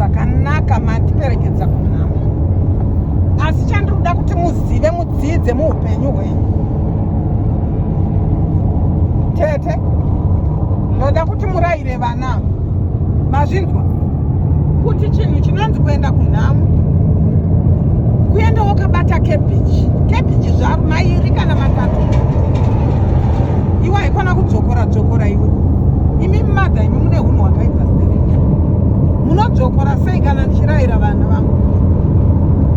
zvakanaka mandiperekedza kunhamo, asi chandinoda kuti muzive mudzidze muupenyu hwenyu. Tete, ndoda kuti murayire vana, mazvinzwa, kuti chinhu chinonzi kuenda kunhamo, kuenda wakabata kebhichi zvaro mairi kana matatu, iwe haikona kudzokora iwe. Imi madha, imi mune hunhu hwakaita sei? Munodzokora sei kana ndichirayira vana vangu?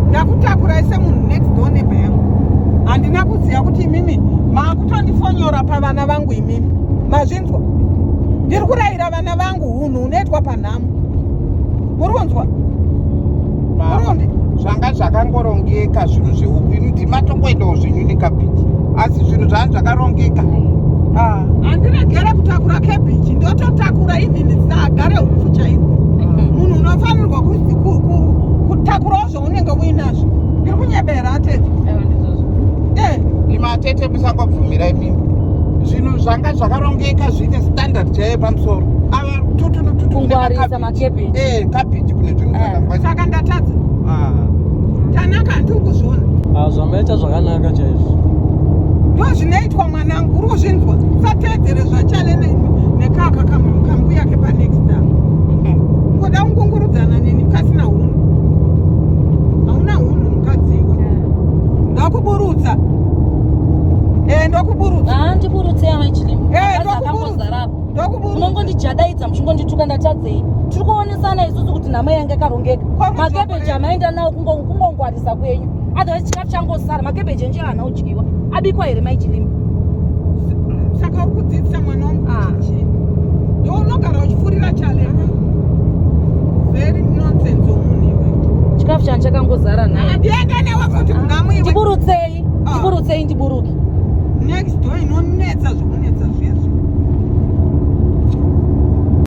Ndakutakurai semunhu next door neighbor yangu. Handina kuziva kuti imimi maakutondifonyora pavana vangu imimi. Mazvinzwa? Ndiri kurayira vana vangu hunhu hunoitwa panhamo. Muronzwa? Zvanga zvakangorongeka zvinhu zveupenyu, ndimatongoendawo zvenyu nekabhiti, asi zvinhu zvanga zvakarongeka. Handiregere kutakura kebhichi, ndototakura ivhini dzagare hupfu chaivo. Munhu unofanirwa kutakurawo zvaunenge uinazvo. Ndiri kunyebera atete. Imi atete musangobvumira imimi. Zvinhu zvanga zvakarongeka zvine standard chaiyo pamusoro. Ava kungwarisa makebhichi. Kabhiti kune zvinhu zvakangwarisa. Saka ndatadza. Tanaka handiri kuzviona. Zvamaita zvakanaka chaizvo. Ndozvinoitwa mwanangu, uri kuzvinzwa. Sateedzere zvachale nekaka kambu yake panext time. Ngoda kungungurudzana neni kasina hunhu. Hauna hunhu mukadziwa. Ndakuburutsa. Ndokuburutsa. Handiburutsei amaichilimu. Ndokuburutsa. Munongondijadaidza muchingondituka ndatadzei. Tiri kuonesana isusu kuti nhama yange yakarongeka. Makebheji amaenda nawo kungongwarisa kwenyu. Otherwise chikafu changosara, makebheji enje haana kudyiwa. Abikwa here maichilimu? Saka uri kudzidzisa mwana wangu chichi. Ndounogara uchifurira chale. Very nonsense omunhu iwe. Chikafu changu chakangozara naye. Handienda newe futi munhamo iwe. Ndiburutsei.